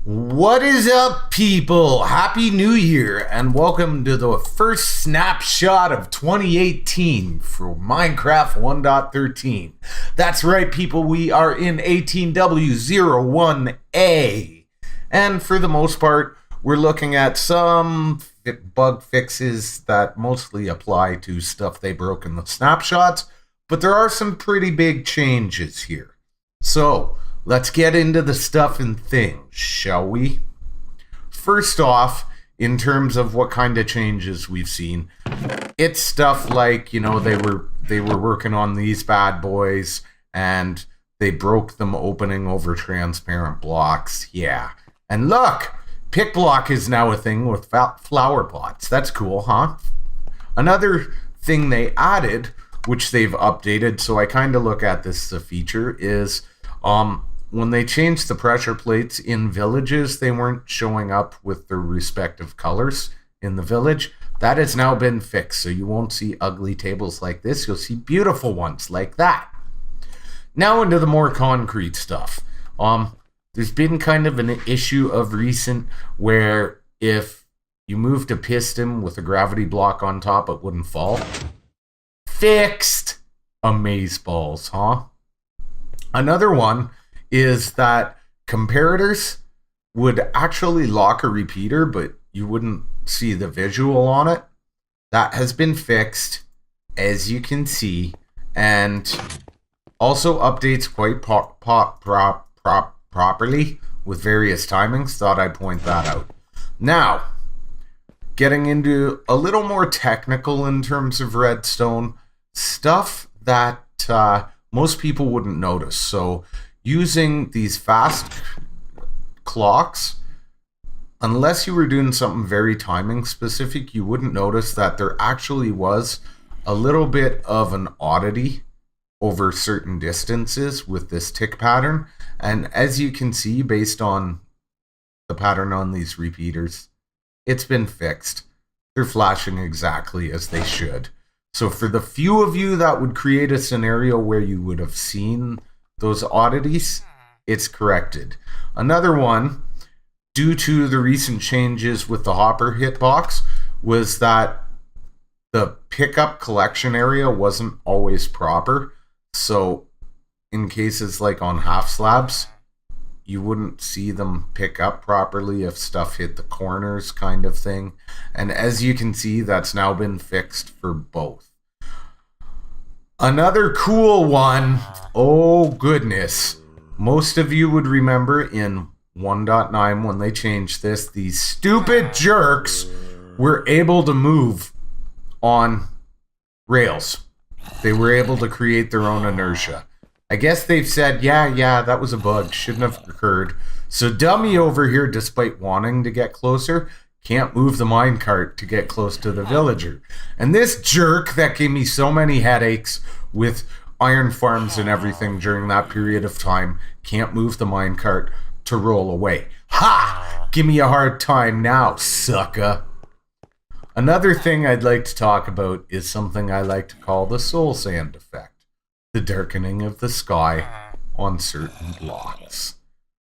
What is up, people? Happy New Year and welcome to the first snapshot of 2018 for Minecraft 1.13. That's right, people, we are in 18W01A. And for the most part, we're looking at some bug fixes that mostly apply to stuff they broke in the snapshots, but there are some pretty big changes here. So, let's get into the stuff and things, shall we? First off, in terms of what kind of changes we've seen, it's stuff like, they were working on these bad boys and they broke them opening over transparent blocks. Yeah. And look, pick block is now a thing with flower pots. That's cool, huh? Another thing they added, which they've updated, so I kind of look at this as a feature, is when they changed the pressure plates in villages, they weren't showing up with their respective colors in the village. That has now been fixed, so you won't see ugly tables like this. You'll see beautiful ones like that. Now into the more concrete stuff. There's been kind of an issue of recent where if you moved a piston with a gravity block on top, it wouldn't fall. Fixed! Amazeballs, huh? Another one is that comparators would actually lock a repeater, but you wouldn't see the visual on it. That has been fixed, as you can see, and also updates quite properly with various timings. Thought I'd point that out. Now, getting into a little more technical in terms of Redstone, stuff that most people wouldn't notice. So, using these fast clocks, unless you were doing something very timing specific, you wouldn't notice that there actually was a little bit of an oddity over certain distances with this tick pattern. And as you can see, based on the pattern on these repeaters, it's been fixed. They're flashing exactly as they should. So for the few of you that would create a scenario where you would have seen those oddities, it's corrected. Another one, due to the recent changes with the hopper hitbox, was that the pickup collection area wasn't always proper. So in cases like on half slabs, you wouldn't see them pick up properly if stuff hit the corners, kind of thing. And as you can see, that's now been fixed for both. Another cool one, oh goodness, most of you would remember in 1.9 when they changed this, these stupid jerks were able to move on rails. They were able to create their own inertia. I guess they've said, yeah, that was a bug, shouldn't have occurred. So Dummy over here, despite wanting to get closer, can't move the minecart to get close to the villager. And this jerk that gave me so many headaches with iron farms and everything during that period of time can't move the minecart to roll away. Ha! Give me a hard time now, sucker. Another thing I'd like to talk about is something I like to call the soul sand effect. The darkening of the sky on certain blocks,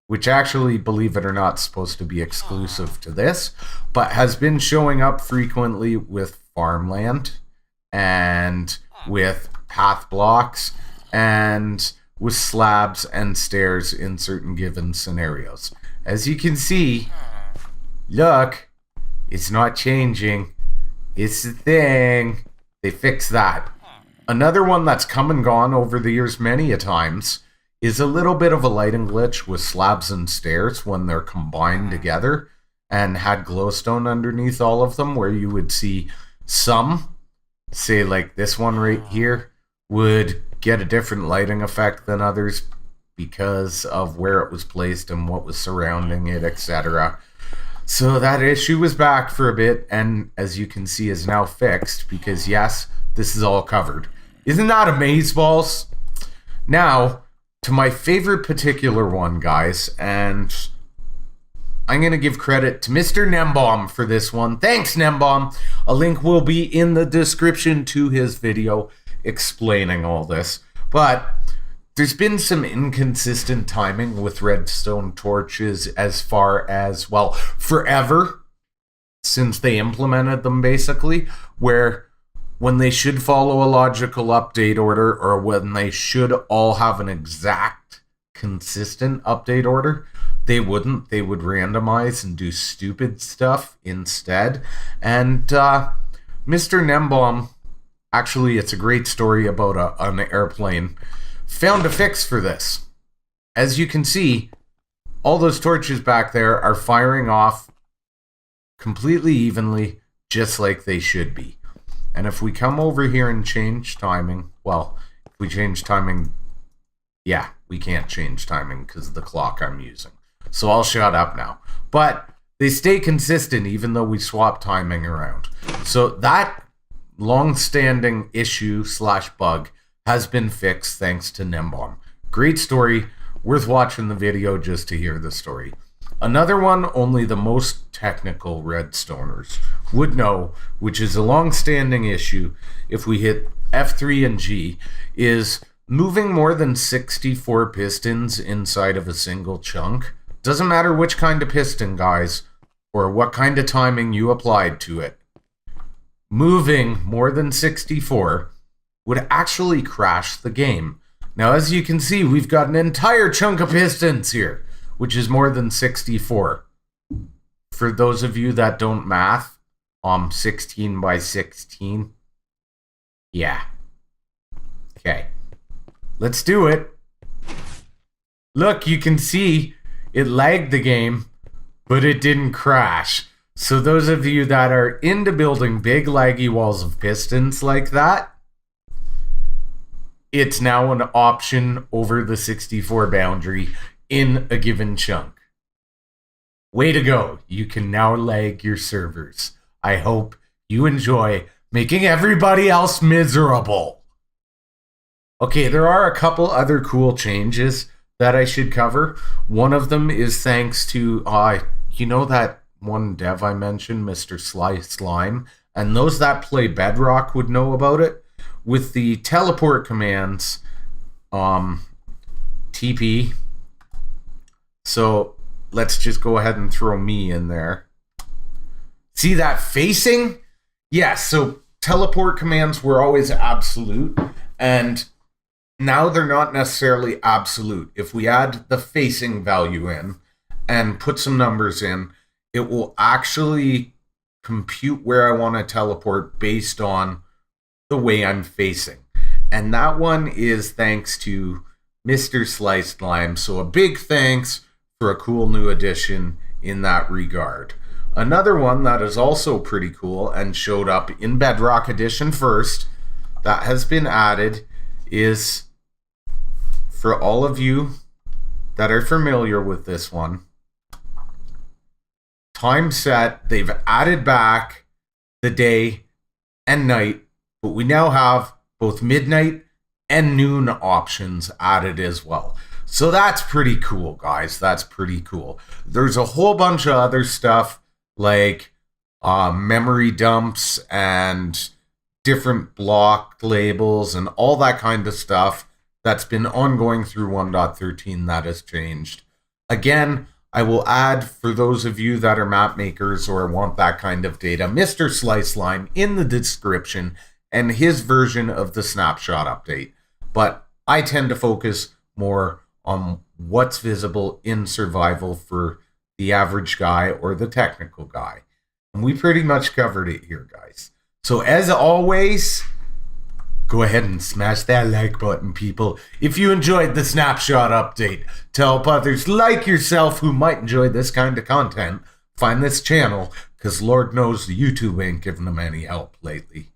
which actually, believe it or not, is supposed to be exclusive to this, but has been showing up frequently with farmland and with path blocks and with slabs and stairs in certain given scenarios. As you can see, look, it's not changing. It's the thing. They fixed that. Another one that's come and gone over the years many a times is a little bit of a lighting glitch with slabs and stairs when they're combined together and had glowstone underneath all of them, where you would see some, say like this one right here, would get a different lighting effect than others because of where it was placed and what was surrounding it, etc. So that issue was back for a bit, and as you can see is now fixed because yes, this is all covered. Isn't that amazeballs? Now, to my favorite particular one, guys, and I'm going to give credit to Mr. Gnembon for this one. Thanks, Gnembon. A link will be in the description to his video explaining all this. But there's been some inconsistent timing with redstone torches as far as, well, forever since they implemented them, basically, where when they should follow a logical update order, or when they should all have an exact, consistent update order, they wouldn't. They would randomize and do stupid stuff instead. And Mr. Gnembon, actually, it's a great story about an airplane, found a fix for this. As you can see, all those torches back there are firing off completely evenly, just like they should be. And if we come over here and change timing, well, if we change timing, yeah, we can't change timing because of the clock I'm using. So I'll shut up now. But they stay consistent even though we swap timing around. So that long-standing issue / bug has been fixed thanks to Gnembon. Great story. Worth watching the video just to hear the story. Another one only the most technical redstoners would know, which is a long-standing issue if we hit F3 and G, is moving more than 64 pistons inside of a single chunk. Doesn't matter which kind of piston, guys, or what kind of timing you applied to it. Moving more than 64 would actually crash the game. Now, as you can see, we've got an entire chunk of pistons here, which is more than 64. For those of you that don't math, 16 by 16. Yeah. Okay. Let's do it. Look, you can see it lagged the game, but it didn't crash. So those of you that are into building big laggy walls of pistons like that, it's now an option over the 64 boundary in a given chunk. Way to go. You can now lag your servers. I hope you enjoy making everybody else miserable. Okay, there are a couple other cool changes that I should cover. One of them is thanks to, you know that one dev I mentioned, Mr. SliceLime, and those that play Bedrock would know about it. With the teleport commands, TP. So let's just go ahead and throw me in there. See that facing? Yeah, so teleport commands were always absolute, and now they're not necessarily absolute. If we add the facing value in and put some numbers in, it will actually compute where I want to teleport based on the way I'm facing. And that one is thanks to Mr. SliceLime. So a big thanks for a cool new addition in that regard. Another one that is also pretty cool and showed up in Bedrock Edition first that has been added is, for all of you that are familiar with this one, time set. They've added back the day and night, but we now have both midnight and noon options added as well. So that's pretty cool, guys. That's pretty cool. There's a whole bunch of other stuff like memory dumps and different block labels and all that kind of stuff that's been ongoing through 1.13 that has changed. Again, I will add, for those of you that are map makers or want that kind of data, Mr. SliceLime in the description and his version of the snapshot update. But I tend to focus more on what's visible in survival for the average guy or the technical guy. And we pretty much covered it here, guys. So as always, go ahead and smash that like button, people. If you enjoyed the snapshot update, to help others like yourself who might enjoy this kind of content find this channel, because Lord knows YouTube ain't giving them any help lately.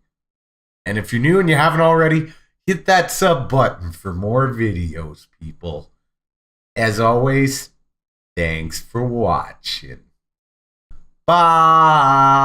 And if you're new and you haven't already, hit that sub button for more videos, people. As always, thanks for watching. Bye.